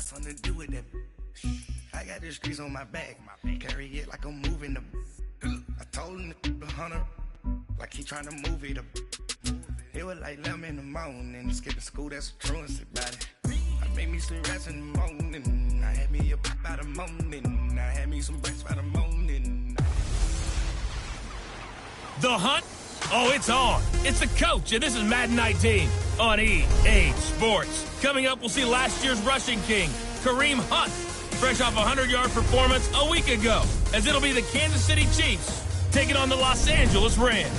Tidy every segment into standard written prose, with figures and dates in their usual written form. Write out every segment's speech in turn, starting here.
got something to do with that. I got the streets on my back. Carry it like I'm moving the. I told him the hunter, like he trying to move it up. It was like 11 in the morning, skipping school, that's a truancy about it. I made me some rest in the morning. I had me a pop by the morning. I had me some breaks by the morning. The hunt? Oh, it's on. It's the coach, and this is Madden 19 on EA Sports. Coming up, we'll see last year's rushing king, Kareem Hunt, fresh off a 100-yard performance a week ago, as it'll be the Kansas City Chiefs taking on the Los Angeles Rams.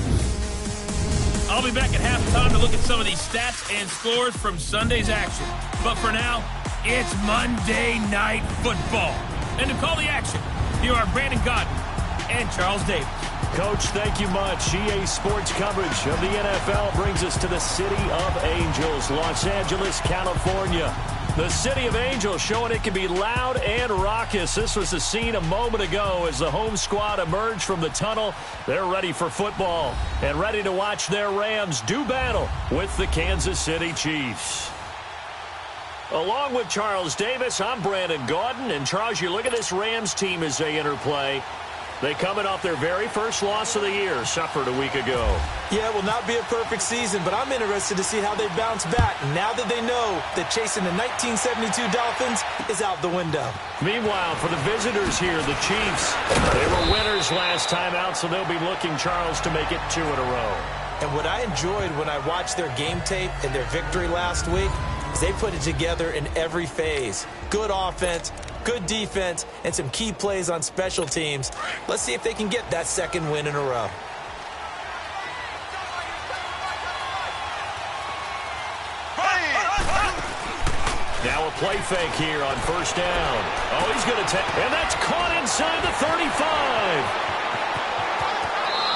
I'll be back at halftime to look at some of these stats and scores from Sunday's action. But for now, it's Monday Night Football. And to call the action, here are Brandon Godden and Charles Davis. Coach, thank you much. EA Sports coverage of the NFL brings us to the City of Angels, Los Angeles, California. The City of Angels showing it can be loud and raucous. This was the scene a moment ago as the home squad emerged from the tunnel. They're ready for football and ready to watch their Rams do battle with the Kansas City Chiefs. Along with Charles Davis, I'm Brandon Gaudin. And Charles, you look at this Rams team as they interplay. They coming off their very first loss of the year, suffered a week ago. Yeah, it will not be a perfect season, but I'm interested to see how they bounce back now that they know that chasing the 1972 Dolphins is out the window. Meanwhile, for the visitors here, the Chiefs, they were winners last time out, so they'll be looking, Charles, to make it 2 in a row. And what I enjoyed when I watched their game tape and their victory last week is they put it together in every phase. Good offense, good defense, and some key plays on special teams. Let's see if they can get that second win in a row. Now a play fake here on first down. Oh, he's going to take, and that's caught inside the 35.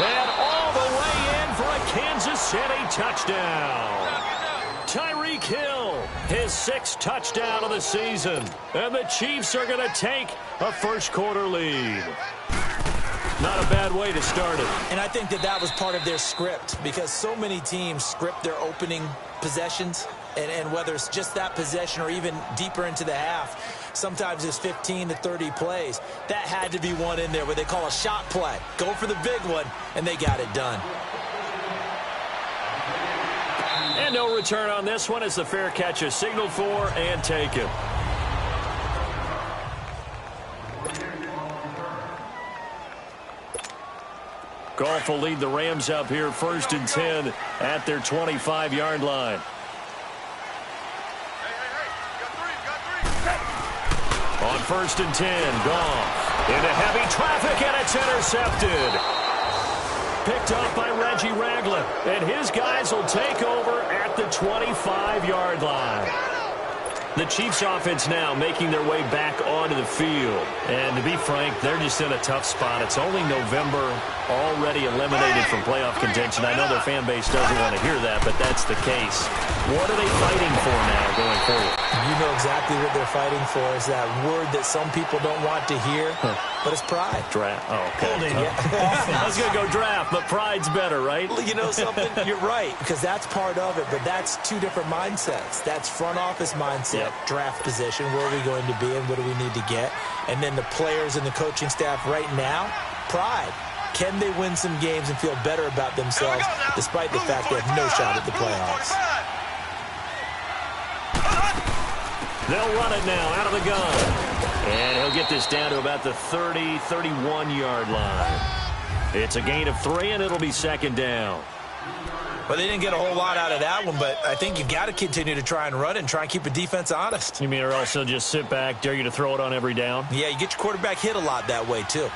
And all the way in for a Kansas City touchdown. Tyreek Hill, his 6th touchdown of the season. And the Chiefs are going to take a first-quarter lead. Not a bad way to start it. And I think that was part of their script, because so many teams script their opening possessions, and whether it's just that possession or even deeper into the half, sometimes it's 15 to 30 plays. That had to be one in there where they call a shot play. Go for the big one, and they got it done. And no return on this one as the fair catch is signaled for and taken. Goff will lead the Rams up here 1st and 10 at their 25-yard line. On 1st and 10, Goff into heavy traffic, and it's intercepted. Picked up by Reggie Ragland, and his guys will take over at the 25-yard line. The Chiefs offense now making their way back onto the field. And to be frank, they're just in a tough spot. It's only November, already eliminated from playoff contention. I know their fan base doesn't want to hear that, but that's the case. What are they fighting for now going forward? You know exactly what they're fighting for. Is that word that some people don't want to hear, but it's pride. Draft. Oh, okay. I was going to go draft, but pride's better, right? Well, you know something? You're right, because that's part of it, but that's 2 different mindsets. That's front office mindset, draft position, where are we going to be and what do we need to get? And then the players and the coaching staff right now, pride. Can they win some games and feel better about themselves despite the fact they have no shot at the playoffs? They'll run it now out of the gun. And he'll get this down to about the 30, 31-yard line. It's a gain of 3, and it'll be 2nd down. Well, they didn't get a whole lot out of that one, but I think you got to continue to try and run it and try and keep the defense honest. You mean or else they'll just sit back, dare you to throw it on every down? Yeah, you get your quarterback hit a lot that way, too.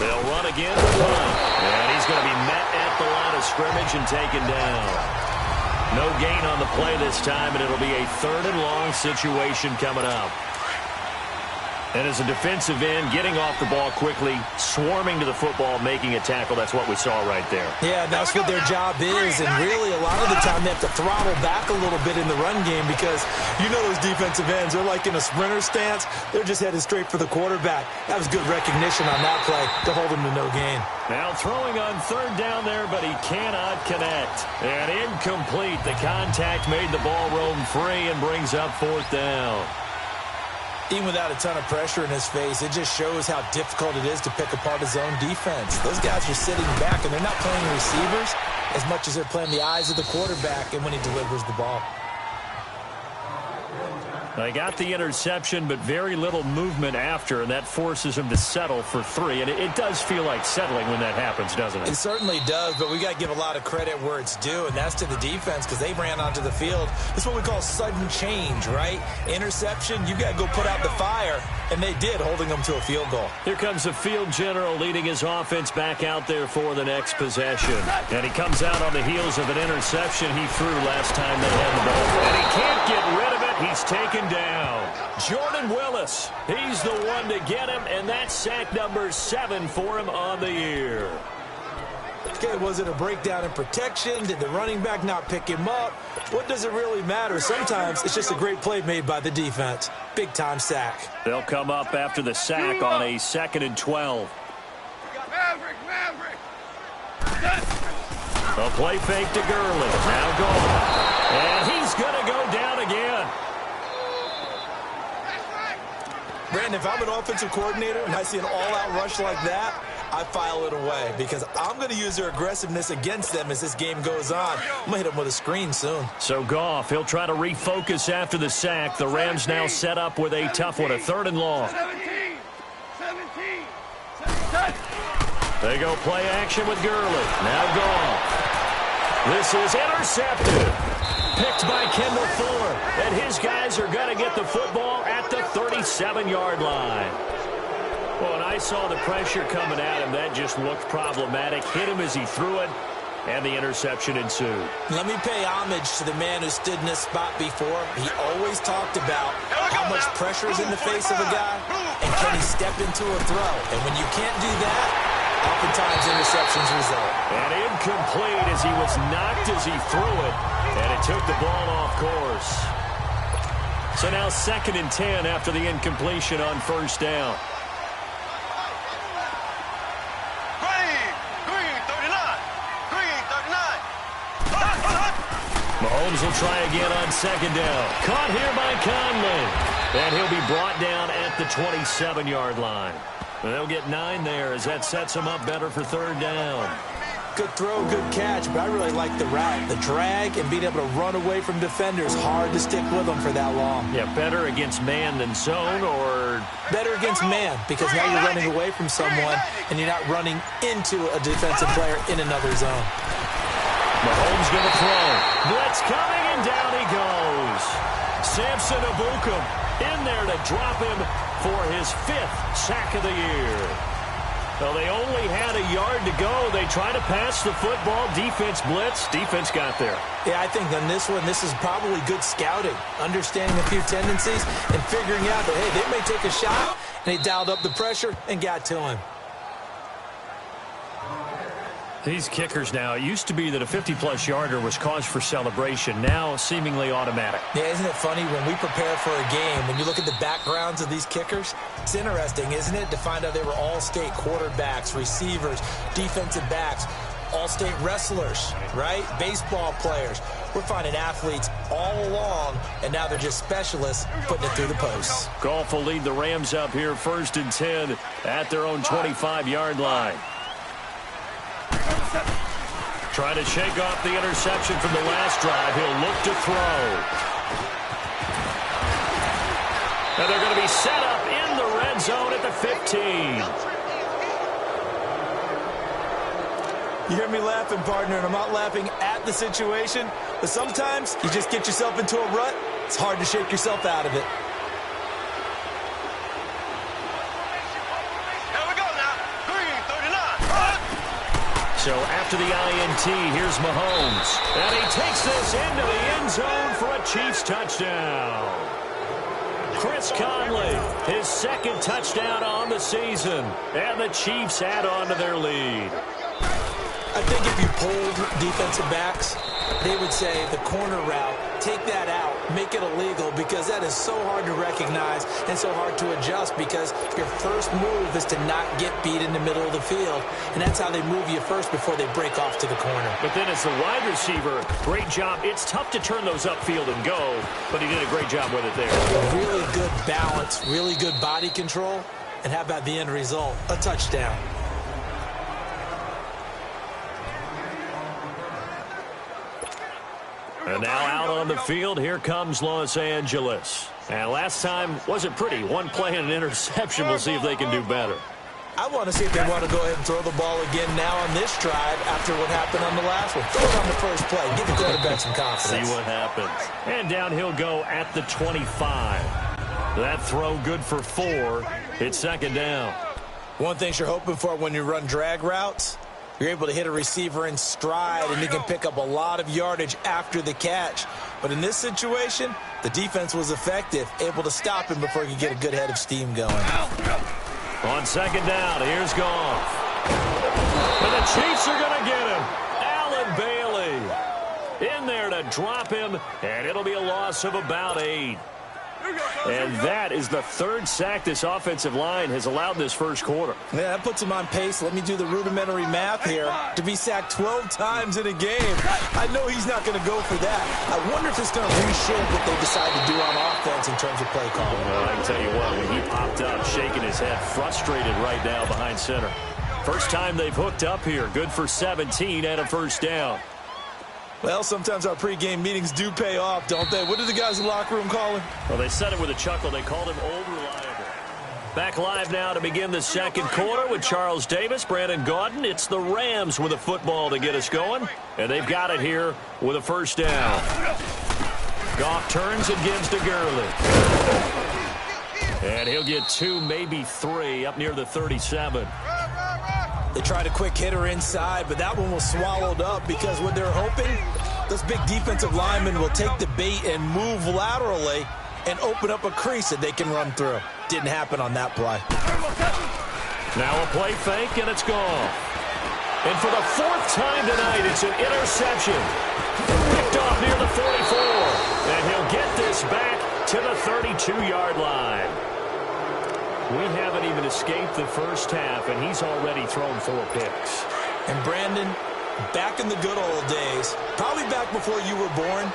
They'll run again to Hunt. And he's going to be met at the line of scrimmage and taken down. No gain on the play this time, and it'll be a 3rd and long situation coming up. And as a defensive end, getting off the ball quickly, swarming to the football, making a tackle, that's what we saw right there. Yeah, that's what their job is, and really a lot of the time they have to throttle back a little bit in the run game because you know those defensive ends, they're like in a sprinter stance. They're just headed straight for the quarterback. That was good recognition on that play to hold him to no gain. Now throwing on third down there, but he cannot connect. And incomplete. The contact made the ball roam free and brings up fourth down. Even without a ton of pressure in his face, it just shows how difficult it is to pick apart his own defense. Those guys are sitting back, and they're not playing receivers as much as they're playing the eyes of the quarterback and when he delivers the ball. They got the interception, but very little movement after, and that forces him to settle for 3. And it does feel like settling when that happens, doesn't it? It certainly does, but we got to give a lot of credit where it's due, and that's to the defense because they ran onto the field. That's what we call sudden change, right? Interception, you got to go put out the fire, and they did, holding them to a field goal. Here comes the field general leading his offense back out there for the next possession. And he comes out on the heels of an interception he threw last time they had the ball. And he can't get rid of it. He's taken down. Jordan Willis, he's the one to get him, and that's sack number 7 for him on the year. Okay, was it a breakdown in protection? Did the running back not pick him up? What does it really matter? Sometimes it's just a great play made by the defense. Big-time sack. They'll come up after the sack on a 2nd and 12. A play fake to Gurley. Now gone. And he's going to go down again. Brandon, if I'm an offensive coordinator and I see an all-out rush like that, I file it away because I'm going to use their aggressiveness against them as this game goes on. I'm going to hit them with a screen soon. So Goff, he'll try to refocus after the sack. The Rams now set up with a tough one, a 3rd and long. 17. They go play action with Gurley. Now Goff. This is intercepted. Picked by Kendall Fuller. And his guys are going to get the football at the 37-yard line. Well, when I saw the pressure coming at him, that just looked problematic. Hit him as he threw it, and the interception ensued. Let me pay homage to the man who stood in this spot before. He always talked about how much pressure is in the face of a guy, and can he step into a throw. And when you can't do that, oftentimes interceptions result. And incomplete as he was knocked as he threw it, and it took the ball off course. So now 2nd and 10 after the incompletion on 1st down. Mahomes will try again on 2nd down. Caught here by Conley. And he'll be brought down at the 27-yard line. And they'll get 9 there as that sets him up better for 3rd down. Good throw, good catch, but I really like the route. The drag and being able to run away from defenders, hard to stick with them for that long. Yeah, better against man than zone, or better against man because now you're running away from someone and you're not running into a defensive player in another zone. Mahomes going to throw. Blitz coming, and down he goes. Samson Ebukam in there to drop him for his 5th sack of the year. Well, they only had a yard to go. They tried to pass the football. Defense blitz. Defense got there. Yeah, I think on this one, this is probably good scouting, understanding a few tendencies and figuring out that, hey, they may take a shot, and they dialed up the pressure and got to him. These kickers now, it used to be that a 50-plus yarder was cause for celebration. Now, seemingly automatic. Yeah, isn't it funny when we prepare for a game, when you look at the backgrounds of these kickers, it's interesting, isn't it, to find out they were all-state quarterbacks, receivers, defensive backs, all-state wrestlers, right? Baseball players. We're finding athletes all along, and now they're just specialists putting it through the posts. Goff will lead the Rams up here 1st and 10 at their own 25-yard line. Trying to shake off the interception from the last drive. He'll look to throw. And they're going to be set up in the red zone at the 15. You hear me laughing, partner, and I'm not laughing at the situation, but sometimes you just get yourself into a rut. It's hard to shake yourself out of it. So after the INT, here's Mahomes. And he takes this into the end zone for a Chiefs touchdown. Chris Conley, his second touchdown on the season. And the Chiefs add on to their lead. I think if you polled defensive backs, they would say the corner route, take that out, make it illegal, because that is so hard to recognize and so hard to adjust, because your first move is to not get beat in the middle of the field, and that's how they move you first before they break off to the corner. But then as the wide receiver, great job. It's tough to turn those upfield and go, but he did a great job with it there. Really good balance, really good body control, and how about the end result? A touchdown. And now out on the field, here comes Los Angeles. And last time wasn't pretty. One play and an interception. We'll see if they can do better. I want to see if they want to go ahead and throw the ball again now on this drive after what happened on the last one. Throw it on the first play. Give the quarterback some confidence. See what happens. And down he'll go at the 25. That throw good for 4. It's second down. One thing you're hoping for when you run drag routes, you're able to hit a receiver in stride, and he can pick up a lot of yardage after the catch. But in this situation, the defense was effective, able to stop him before he could get a good head of steam going. On second down, here's Goff. And the Chiefs are going to get him. Allen Bailey in there to drop him, and it'll be a loss of about 8. And that is the third sack this offensive line has allowed this first quarter. Yeah, that puts him on pace. Let me do the rudimentary math here. To be sacked 12 times in a game. I know he's not going to go for that. I wonder if it's going to reshape what they decide to do on offense in terms of play calling. Well, I can tell you what, when he popped up, shaking his head, frustrated right now behind center. First time they've hooked up here. Good for 17 and a first down. Well, sometimes our pregame meetings do pay off, don't they? What did the guys in the locker room call him? Well, they said it with a chuckle. They called him Old Reliable. Back live now to begin the second quarter with Charles Davis, Brandon Gaudin. It's the Rams with a football to get us going, and they've got it here with a first down. Goff turns and gives to Gurley. And he'll get 2, maybe 3, up near the 37. They tried a quick hitter inside, but that one was swallowed up because what they're hoping, those big defensive linemen will take the bait and move laterally and open up a crease that they can run through. Didn't happen on that play. Now a play fake, and it's gone. And for the 4th time tonight, it's an interception. Picked off near the 44. And he'll get this back to the 32-yard line. We haven't even escaped the first half, and he's already thrown 4 picks. And Brandon, back in the good old days, probably back before you were born,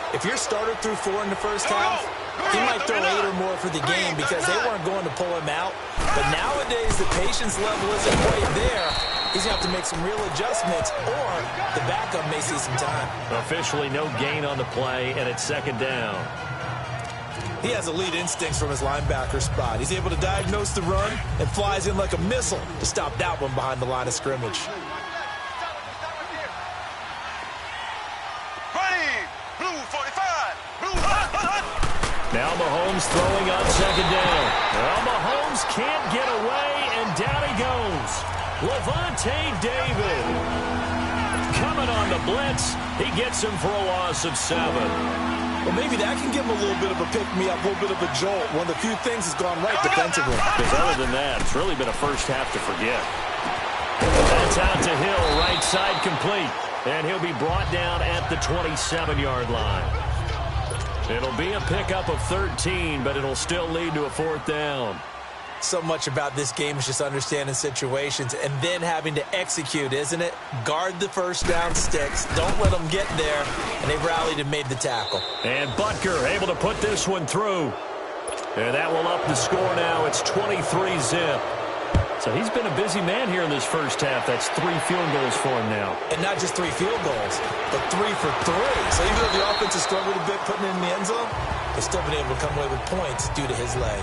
if your starter threw 4 in the first half, he might throw 8 or more for the game because they weren't going to pull him out. But nowadays, the patience level isn't quite there. He's going to have to make some real adjustments, or the backup may see some time. Officially no gain on the play, and it's second down. He has elite instincts from his linebacker spot. He's able to diagnose the run and flies in like a missile to stop that one behind the line of scrimmage. Now Mahomes throwing on second down. Well, Mahomes can't get away, and down he goes. Levante David coming on the blitz. He gets him for a loss of 7. Well, maybe that can give him a little bit of a pick-me-up, a little bit of a jolt. One of the few things that's gone right defensively. Because other than that, it's really been a first half to forget. That's out to Hill, right side complete. And he'll be brought down at the 27-yard line. It'll be a pickup of 13, but it'll still lead to a 4th down. So much about this game is just understanding situations and then having to execute, isn't it? Guard the first down sticks. Don't let them get there. And they've rallied and made the tackle. And Butker able to put this one through. And that will up the score now. It's 23-zip. So he's been a busy man here in this first half. That's 3 field goals for him now. And not just 3 field goals, but 3 for 3. So even though the offense has struggled a bit putting it in the end zone, they've still been able to come away with points due to his leg.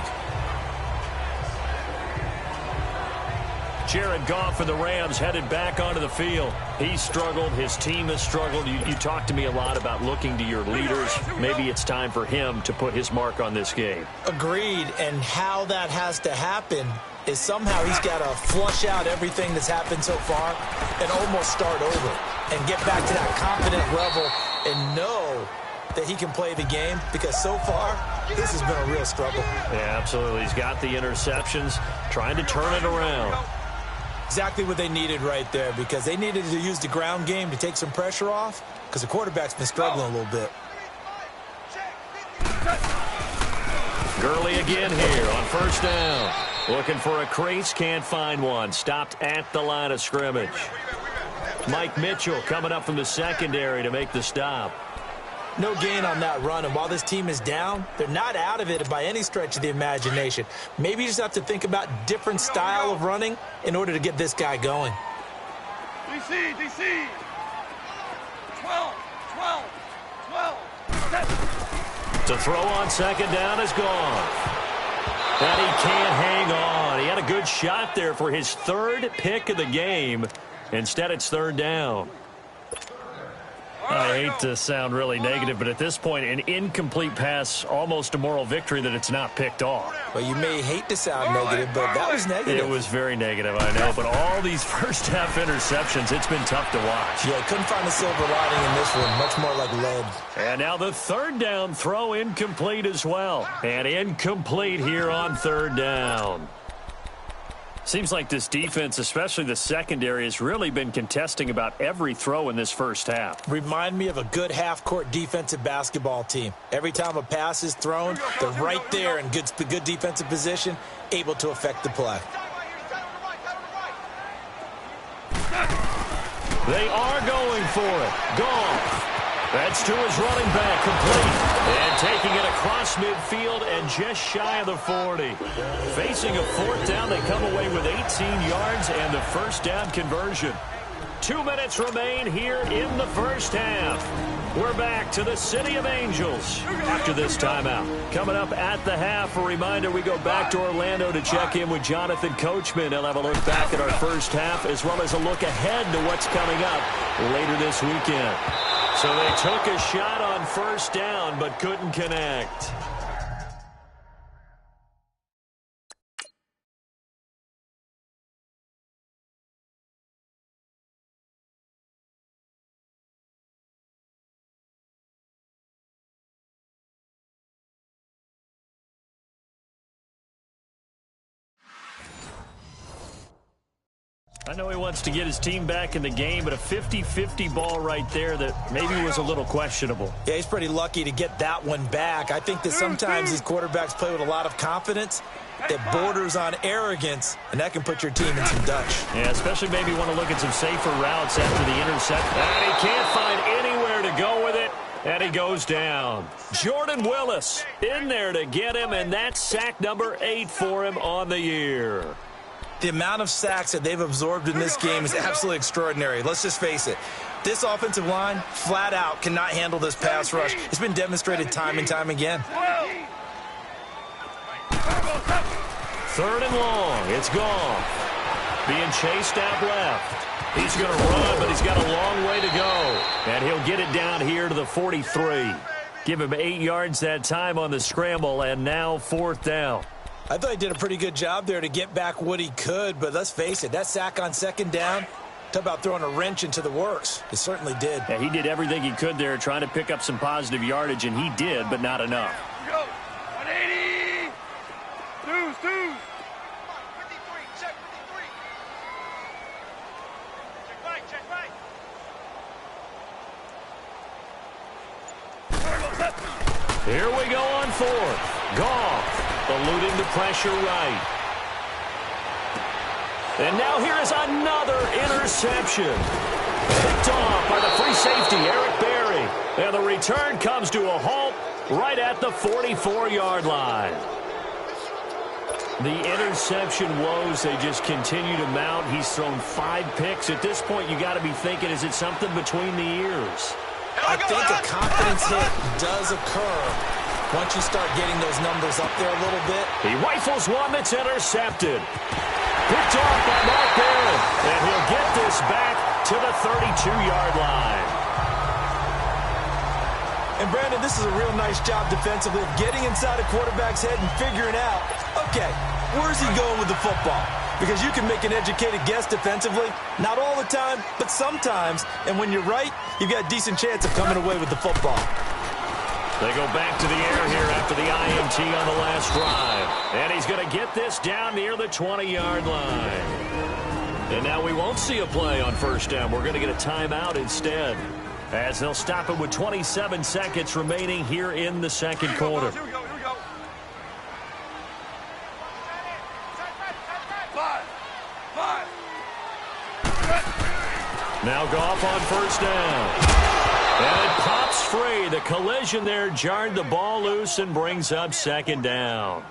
Jared Goff for the Rams headed back onto the field. He struggled. His team has struggled. You talked to me a lot about looking to your leaders. Maybe it's time for him to put his mark on this game. Agreed. And how that has to happen is somehow he's got to flush out everything that's happened so far and almost start over and get back to that confident level and know that he can play the game, because so far, this has been a real struggle. Yeah, absolutely. He's got the interceptions, trying to turn it around. Exactly what they needed right there, because they needed to use the ground game to take some pressure off, because the quarterback's been struggling a little bit. Gurley again here on first down. Looking for a crease, can't find one. Stopped at the line of scrimmage. Mike Mitchell coming up from the secondary to make the stop. No gain on that run, and while this team is down, they're not out of it by any stretch of the imagination. Maybe you just have to think about different style of running in order to get this guy going. DC. 12. To throw on second down is gone. And he can't hang on. He had a good shot there for his third pick of the game. Instead, it's third down. I hate to sound really negative, but at this point, an incomplete pass, almost a moral victory that it's not picked off. Well, you may hate to sound negative, but that was negative. It was very negative, I know. But all these first-half interceptions, it's been tough to watch. Yeah, couldn't find a silver lining in this one. Much more like lead. And now the third down throw incomplete as well. And incomplete here on third down. Seems like this defense, especially the secondary, has really been contesting about every throw in this first half. Remind me of a good half-court defensive basketball team. Every time a pass is thrown, they're right there in good defensive position, able to affect the play. They are going for it. Goff. That's to his running back, complete. And taking it across midfield and just shy of the 40. Facing a fourth down, they come away with 18 yards and the first down conversion. 2 minutes remain here in the first half. We're back to the City of Angels after this timeout. Coming up at the half, a reminder, we go back to Orlando to check in with Jonathan Coachman. He'll have a look back at our first half as well as a look ahead to what's coming up later this weekend. So they took a shot on first down but couldn't connect. I know he wants to get his team back in the game, but a 50-50 ball right there that maybe was a little questionable. Yeah, he's pretty lucky to get that one back. I think that sometimes these quarterbacks play with a lot of confidence that borders on arrogance, and that can put your team in some Dutch. Yeah, especially maybe want to look at some safer routes after the interception. And he can't find anywhere to go with it, and he goes down. Jordan Willis in there to get him, and that's sack number 8 for him on the year. The amount of sacks that they've absorbed in this game is absolutely extraordinary. Let's just face it. This offensive line, flat out, cannot handle this pass rush. It's been demonstrated time and time again. Third and long. It's gone. Being chased out left. He's going to run, but he's got a long way to go. And he'll get it down here to the 43. Give him 8 yards that time on the scramble, and now fourth down. I thought he did a pretty good job there to get back what he could, but let's face it, that sack on second down, talk about throwing a wrench into the works. It certainly did. Yeah, he did everything he could there trying to pick up some positive yardage, and he did, but not enough. Go! 180! Deuce! 53, check 53. Check right. Here we go on fourth. Goff. Eluding the pressure right. And now here is another interception. Picked off by the free safety, Eric Berry. And the return comes to a halt right at the 44-yard line. The interception woes, they just continue to mount. He's thrown 5 picks. At this point, you got to be thinking, is it something between the ears? I think a confidence hit does occur once you start getting those numbers up there a little bit. He rifles one that's intercepted. Picked off by Mark Barron. And he'll get this back to the 32-yard line. And, Brandon, this is a real nice job defensively of getting inside a quarterback's head and figuring out, okay, where's he going with the football? Because you can make an educated guess defensively. Not all the time, but sometimes. And when you're right, you've got a decent chance of coming away with the football. They go back to the air here after the INT on the last drive. And he's going to get this down near the 20-yard line. And now we won't see a play on first down. We're going to get a timeout instead, as they'll stop it with 27 seconds remaining here in the second quarter. Here we go. Five. Now Goff on first down. And it pops free. The collision there jarred the ball loose and brings up second down.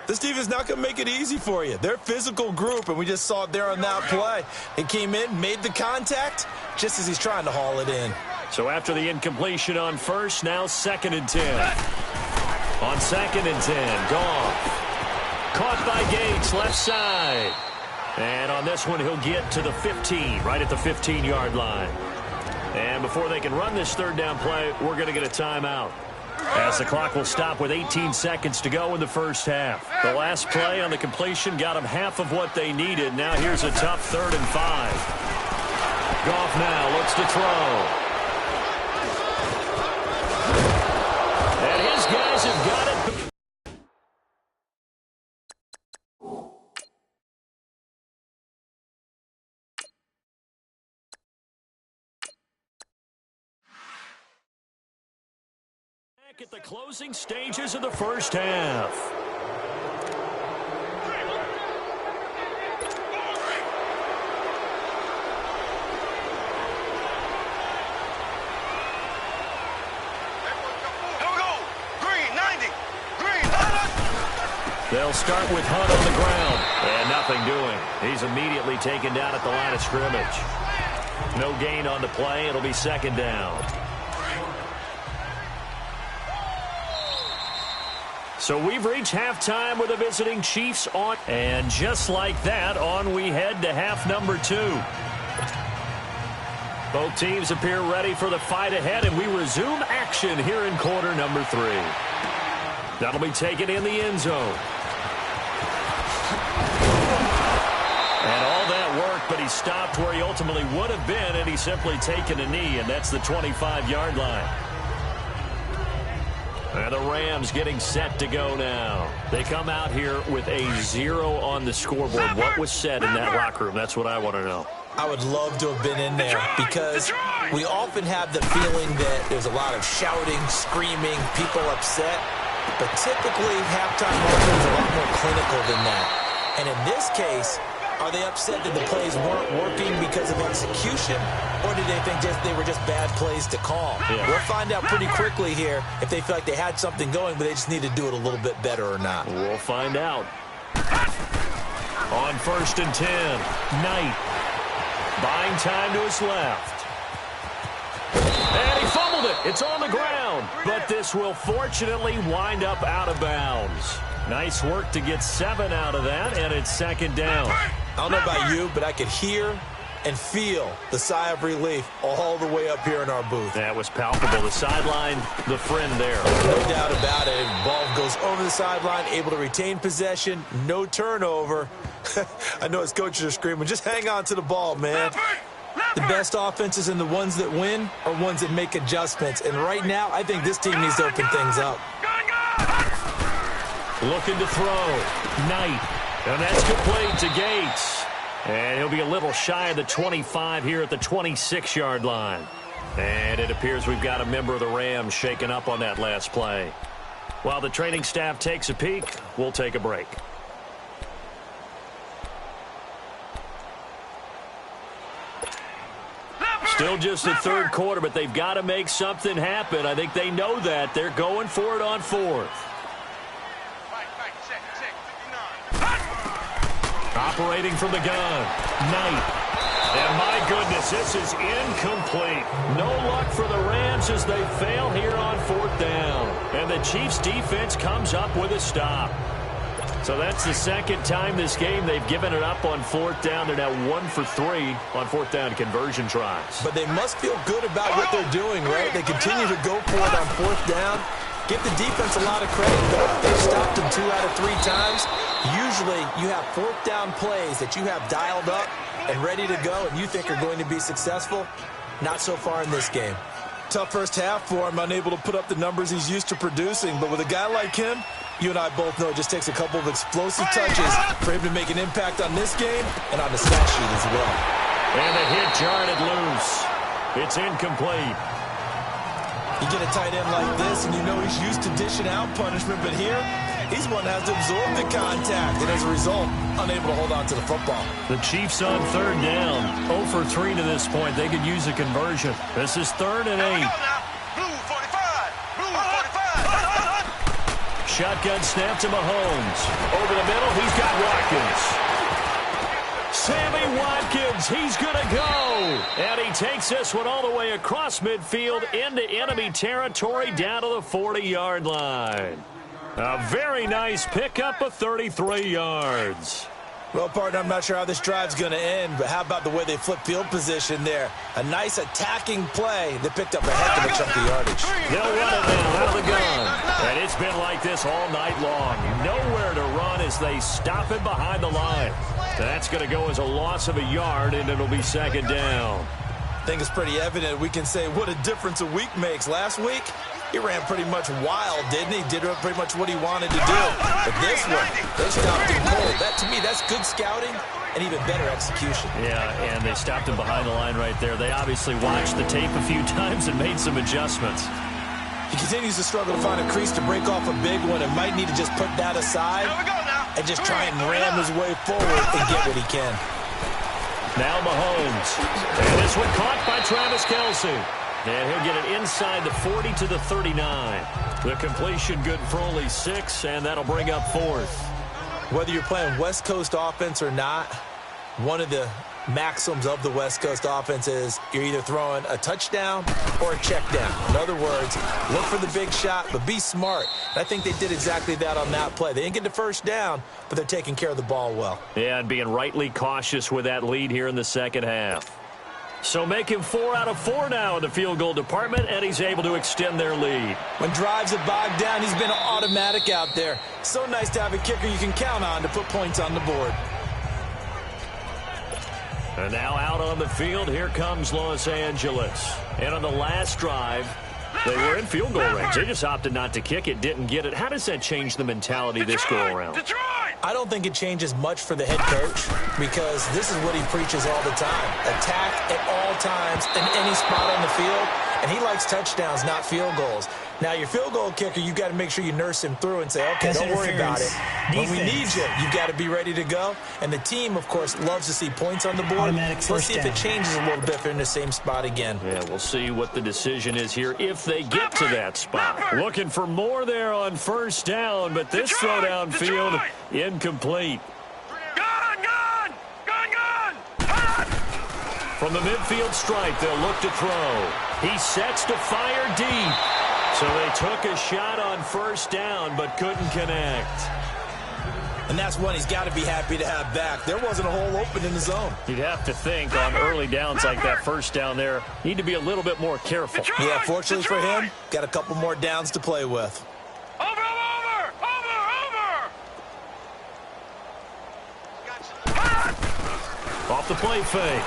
This defense not going to make it easy for you. They're a physical group, and we just saw it there on that play. He came in, made the contact, just as he's trying to haul it in. So after the incompletion on first, now 2nd and 10. On 2nd and 10, Goff. Caught by Gates, left side. And on this one, he'll get to the 15, right at the 15-yard line. And before they can run this third down play, we're going to get a timeout, as the clock will stop with 18 seconds to go in the first half. The last play on the completion got them half of what they needed. Now here's a tough 3rd and 5. Goff now looks to throw. And his guys have got it. At the closing stages of the first half. Here we go. Green, 90. Green, 90. They'll start with Hunt on the ground. And nothing doing. He's immediately taken down at the line of scrimmage. No gain on the play. It'll be second down. So we've reached halftime with the visiting Chiefs on. And just like that, on we head to half number 2. Both teams appear ready for the fight ahead, and we resume action here in quarter number 3. That'll be taken in the end zone. And all that work, but he stopped where he ultimately would have been, and he's simply taken a knee, and that's the 25-yard line. And the Rams getting set to go now. They come out here with a 0 on the scoreboard. What was said in that locker room? That's what I want to know. I would love to have been in there, because we often have the feeling that there's a lot of shouting, screaming, people upset. But typically, halftime markers are a lot more clinical than that. And in this case, are they upset that the plays weren't working because of execution, or did they think they were just bad plays to call? Yeah. We'll find out pretty quickly here if they feel like they had something going, but they just need to do it a little bit better or not. We'll find out. On 1st and 10, Knight buying time to his left. And he fumbled it. It's on the ground. But this will fortunately wind up out of bounds. Nice work to get 7 out of that, and it's second down. I don't know about you, but I could hear and feel the sigh of relief all the way up here in our booth. That was palpable. The sideline, the friend there. No doubt about it. Ball goes over the sideline, able to retain possession, no turnover. I know his coaches are screaming, just hang on to the ball, man. The best offenses and the ones that win are ones that make adjustments. And right now, I think this team needs to open things up. Looking to throw. Knight. And that's complete to Gates. And he'll be a little shy of the 25 here at the 26-yard line. And it appears we've got a member of the Rams shaken up on that last play. While the training staff takes a peek, we'll take a break. Still just the third quarter, but they've got to make something happen. I think they know that. They're going for it on 4th. Operating from the gun. Knight. And my goodness, this is incomplete. No luck for the Rams as they fail here on 4th down. And the Chiefs defense comes up with a stop. So that's the second time this game they've given it up on 4th down. They're now 1 for 3 on 4th down conversion tries. But they must feel good about what they're doing, right? They continue to go for it on 4th down. Give the defense a lot of credit, though. They've stopped them 2 out of 3 times. Usually, you have 4th down plays that you have dialed up and ready to go and you think are going to be successful. Not so far in this game. tough first half for him, unable to put up the numbers he's used to producing. But with a guy like him, you and I both know it just takes a couple of explosive touches for him to make an impact on this game and on the stat sheet as well. And the hit jarred it loose. It's incomplete. You get a tight end like this, and you know he's used to dishing out punishment, but here, he's one that has to absorb the contact, and as a result, unable to hold on to the football. The Chiefs on third down. 0 for 3 to this point. They could use a conversion. This is 3rd and 8. Blue 45. Blue 45. Shotgun snap to Mahomes. Over the middle, he's got Watkins. Sammy Watkins, he's going to go. And he takes this one all the way across midfield into enemy territory down to the 40-yard line. A very nice pickup of 33 yards. Well, partner, I'm not sure how this drive's going to end, but how about the way they flip field position there? A nice attacking play that picked up a heck of a chunk of yardage. They'll run it now out of the gun. And it's been like this all night long. Nowhere to run as they stop it behind the line. That's going to go as a loss of a yard, and it'll be 2nd down. I think it's pretty evident. We can say what a difference a week makes. Last week, he ran pretty much wild, didn't he? Did pretty much what he wanted to do. But this one, they stopped him cold. That, to me, that's good scouting and even better execution. Yeah, and they stopped him behind the line right there. They obviously watched the tape a few times and made some adjustments. He continues to struggle to find a crease to break off a big one and might need to just put that aside and just try and ram his way forward and get what he can. Now Mahomes. And this one caught by Travis Kelce. And he'll get it inside the 40 to the 39. The completion good for only 6, and that'll bring up 4th. Whether you're playing West Coast offense or not, one of the maxims of the West Coast offense is you're either throwing a touchdown or a check down. In other words, look for the big shot, but be smart. And I think they did exactly that on that play. They didn't get the first down, but they're taking care of the ball well. Yeah, and being rightly cautious with that lead here in the second half. So make him 4 out of 4 now in the field goal department, and he's able to extend their lead. When drives are bogged down, he's been automatic out there. So nice to have a kicker you can count on to put points on the board. And now out on the field, here comes Los Angeles. And on the last drive, they were in field goal range. They just opted not to kick it, didn't get it. How does that change the mentality this go-around? I don't think it changes much for the head coach because this is what he preaches all the time. Attack at all times in any spot on the field, and he likes touchdowns, not field goals. Now, your field goal kicker, you've got to make sure you nurse him through and say, okay, don't worry about it. When we need you, you've got to be ready to go. And the team, of course, loves to see points on the board. So let's see if it changes a little bit if they're in the same spot again. Yeah, we'll see what the decision is here if they get to that spot. Looking for more there on 1st down, but this throw downfield incomplete. From the midfield stripe, they'll look to throw. He sets to fire deep. So they took a shot on 1st down, but couldn't connect. And that's one he's got to be happy to have back. There wasn't a hole open in the zone. You'd have to think on early downs like that 1st down there, need to be a little bit more careful. Yeah, fortunately for him, got a couple more downs to play with. Over. Off the play fake.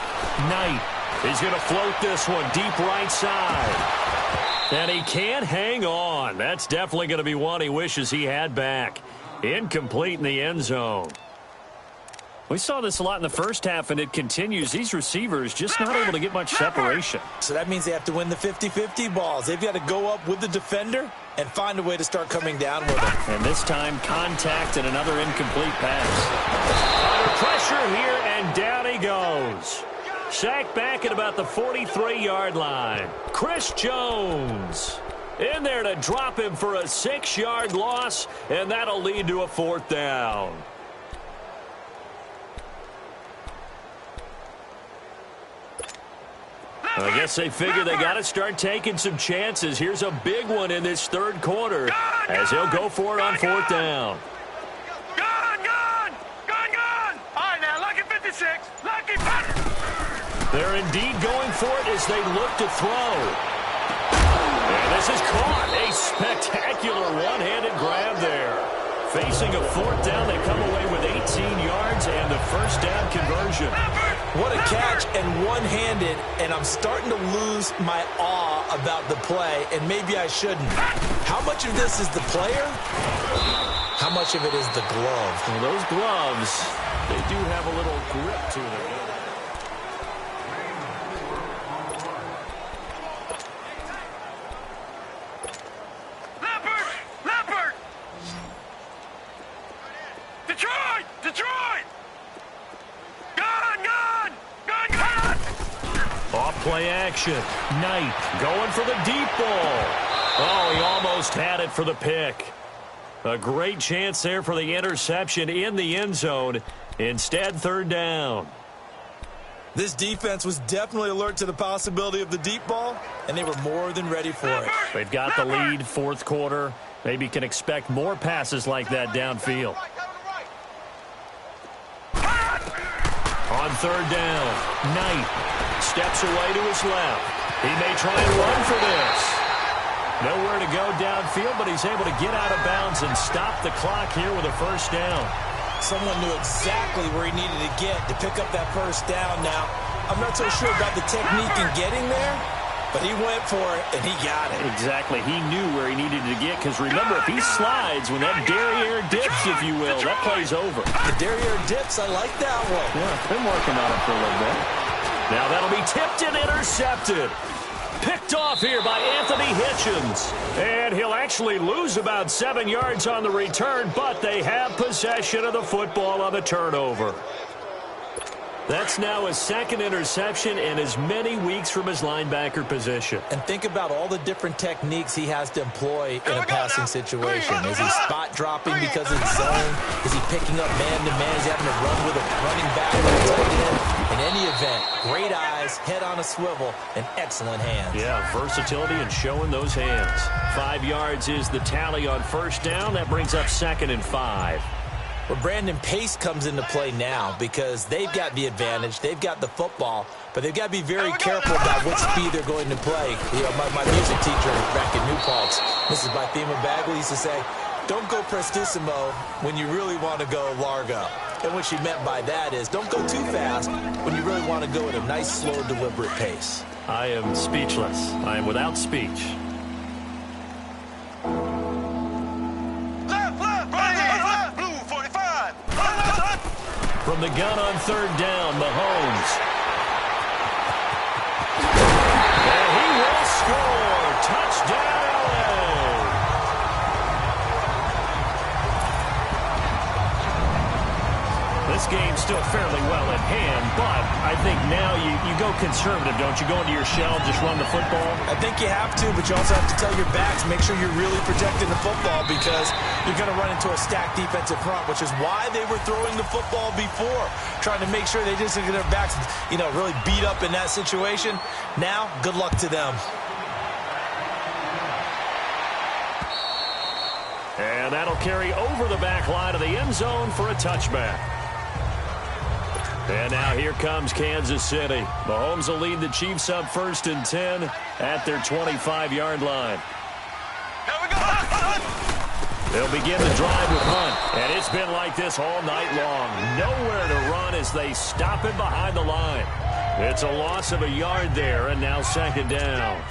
Knight is going to float this one deep right side. And he can't hang on. That's definitely going to be one he wishes he had back. Incomplete in the end zone. We saw this a lot in the first half, and it continues. These receivers just not able to get much separation. So that means they have to win the 50-50 balls. They've got to go up with the defender and find a way to start coming down with him. And this time, contact and another incomplete pass. Under pressure here, and down he goes. Sacked back at about the 43-yard line. Chris Jones in there to drop him for a 6-yard loss, and that'll lead to a 4th down. I guess they figure they got to start taking some chances. Here's a big one in this 3rd quarter as he'll go for it on 4th down. Gun! All right, now, lucky 56. Lucky 50. They're indeed going for it as they look to throw. And this is caught. A spectacular one-handed grab there. Facing a 4th down, they come away with 18 yards and the 1st down conversion. What a catch, and one-handed, and I'm starting to lose my awe about the play, and maybe I shouldn't. How much of this is the player? How much of it is the glove? Well, those gloves, they do have a little grip to them. Play action. Knight going for the deep ball. Oh, he almost had it for the pick. A great chance there for the interception in the end zone. Instead, third down. This defense was definitely alert to the possibility of the deep ball, and they were more than ready for it. They've got the lead, fourth quarter. Maybe can expect more passes like that downfield. On third down, Knight steps away to his left. He may try and run for this. Nowhere to go downfield, but he's able to get out of bounds and stop the clock here with a first down. Someone knew exactly where he needed to get to pick up that first down. Now, I'm not so sure about the technique in getting there, but he went for it, and he got it. Exactly. He knew where he needed to get, because remember, if he slides, when that derriere dips, if you will, that play's over. The derriere dips, I like that one. Yeah, been working on it for a little bit. Now that'll be tipped and intercepted. Picked off here by Anthony Hitchens. And he'll actually lose about 7 yards on the return, but they have possession of the football on the turnover. That's now his second interception and as many weeks from his linebacker position. And think about all the different techniques he has to employ in a passing situation. Is he spot dropping because of the zone? Is he picking up man-to-man? Is he having to run with a running back or a tight end? In any event, great eyes, head on a swivel, and excellent hands. Yeah, versatility and showing those hands. 5 yards is the tally on first down. That brings up 2nd and 5. Well, Brandon, pace comes into play now because they've got the advantage. They've got the football, but they've got to be very careful about what speed they're going to play. You know, my music teacher back in New Paltz, Mrs. Bythema Bagley, used to say, don't go prestissimo when you really want to go largo. And what she meant by that is don't go too fast when you really want to go at a nice, slow, deliberate pace. I am speechless. I am without speech. From the gun on third down, Mahomes. And he will score. Touchdown, LA. This game's still fairly well in hand, but I think now you go conservative, don't you? Go into your shell, just run the football? I think you have to, but you also have to tell your backs, make sure you're really protecting the football because you're going to run into a stacked defensive front, which is why they were throwing the football before, trying to make sure they just get their backs, you know, really beat up in that situation. Now, good luck to them. And that'll carry over the back line of the end zone for a touchback. And now here comes Kansas City. Mahomes will lead the Chiefs up 1st and 10 at their 25-yard line. They'll begin the drive with Hunt. And it's been like this all night long. Nowhere to run as they stop it behind the line. It's a loss of a yard there, and now 2nd down.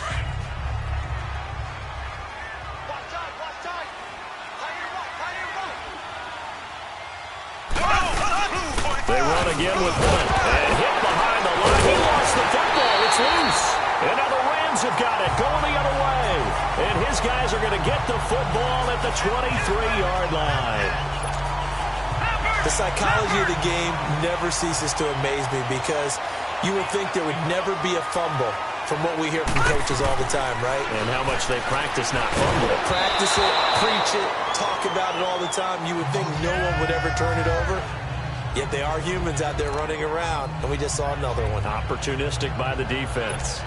They run again with Hunt. And hit behind the line. He lost the football. It's loose. And now the Rams have got it. Going the other way. And his guys are going to get the football at the 23-yard line. The psychology of the game never ceases to amaze me because you would think there would never be a fumble from what we hear from coaches all the time, right? And how much they practice not fumbling. Practice it, preach it, talk about it all the time. You would think no one would ever turn it over. Yet they are humans out there running around, and we just saw another one. Opportunistic by the defense.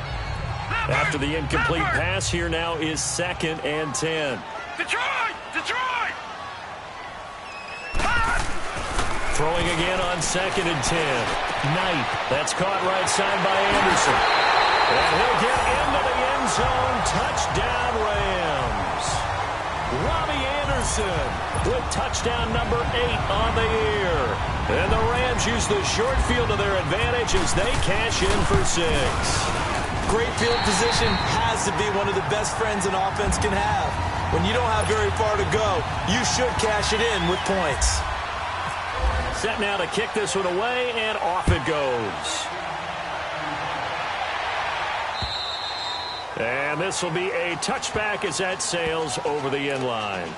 After the incomplete pass, here now is 2nd and 10. Detroit! Detroit! Throwing again on 2nd and 10. Knight. That's caught right side by Anderson. And he'll get into the end zone. Touchdown, Rams. Robbie Anderson with touchdown number 8 on the year. And the Rams use the short field to their advantage as they cash in for 6. Great field position has to be one of the best friends an offense can have. When you don't have very far to go, you should cash it in with points. Set now to kick this one away, and off it goes. And this will be a touchback as that sails over the end line.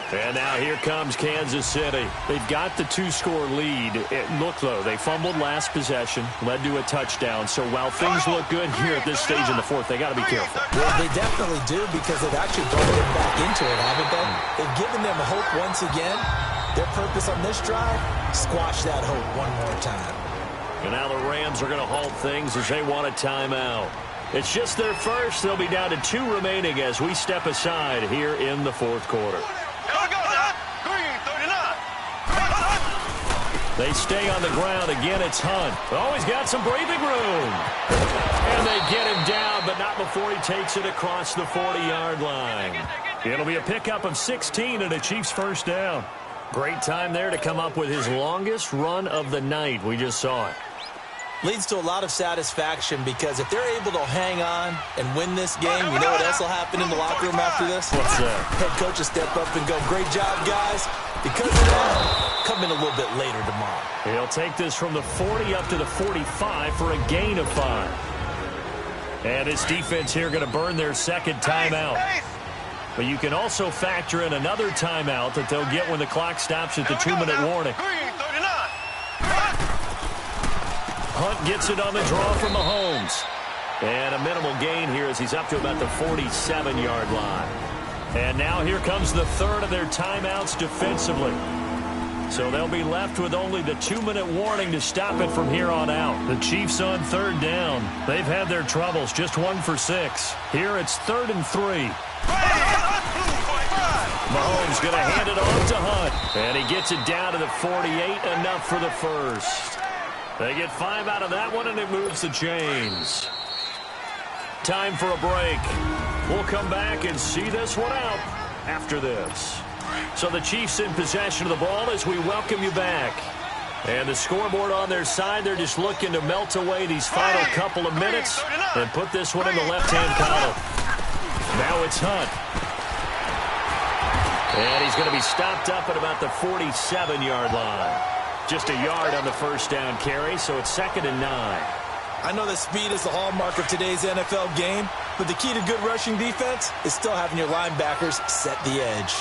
And now here comes Kansas City. They've got the 2-score lead. Look, though, they fumbled last possession, led to a touchdown. So while things look good here at this stage in the fourth, they got to be careful. Well, they definitely do because they've actually brought them back into it, haven't they? They've given them hope once again. Their purpose on this drive, squash that hope one more time. And now the Rams are going to halt things as they want a timeout. It's just their first. They'll be down to 2 remaining as we step aside here in the fourth quarter. They stay on the ground. Again, it's Hunt. Oh, he's got some breathing room. And they get him down, but not before he takes it across the 40-yard line. It'll be a pickup of 16 and a Chiefs first down. Great time there to come up with his longest run of the night. We just saw it. Leads to a lot of satisfaction because if they're able to hang on and win this game, you know what else will happen in the locker room after this? What's that? Head coach will step up and go, great job, guys. Because of that, come in a little bit later tomorrow. He'll take this from the 40 up to the 45 for a gain of 5. And this defense here going to burn their second timeout. But you can also factor in another timeout that they'll get when the clock stops at the 2-minute warning. Hunt gets it on the draw from Mahomes. And a minimal gain here as he's up to about the 47-yard line. And now here comes the third of their timeouts defensively. So they'll be left with only the 2-minute warning to stop it from here on out. The Chiefs on third down. They've had their troubles, just 1 for 6. Here it's 3rd and 3. Mahomes going to hand it off to Hunt. And he gets it down to the 48, enough for the first. They get 5 out of that one, and it moves the chains. Time for a break. We'll come back and see this one out after this. So the Chiefs in possession of the ball as we welcome you back. And the scoreboard on their side, they're just looking to melt away these final couple of minutes and put this one in the left-hand column. Now it's Hunt. And he's going to be stopped up at about the 47-yard line. Just a yard on the first down carry, so it's 2nd and 9. I know that speed is the hallmark of today's NFL game, but the key to good rushing defense is still having your linebackers set the edge.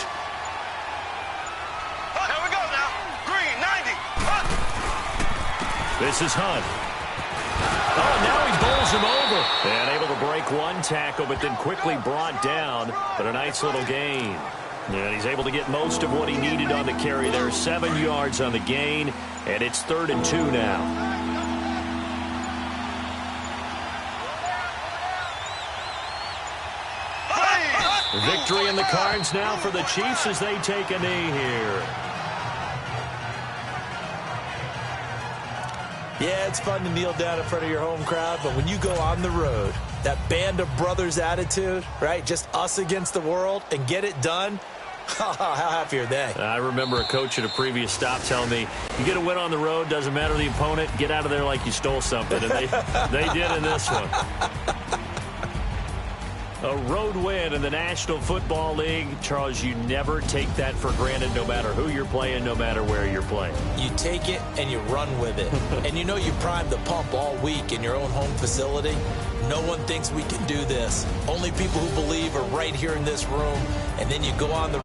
Here we go now. Green, 90. This is Hunt. Oh, now he bowls him over. And able to break one tackle, but then quickly brought down. But a nice little gain. And he's able to get most of what he needed on the carry there. 7 yards on the gain, and it's 3rd and 2 now. Victory in the cards now for the Chiefs as they take a knee here. Yeah, it's fun to kneel down in front of your home crowd, but when you go on the road, that band of brothers attitude, right? Just us against the world and get it done. How happy are they? I remember a coach at a previous stop telling me, you get a win on the road, doesn't matter the opponent, get out of there like you stole something. And they did in this one. A road win in the National Football League. Charles, you never take that for granted no matter who you're playing, no matter where you're playing. You take it and you run with it. And you know you primed the pump all week in your own home facility. No one thinks we can do this. Only people who believe are right here in this room. And then you go on the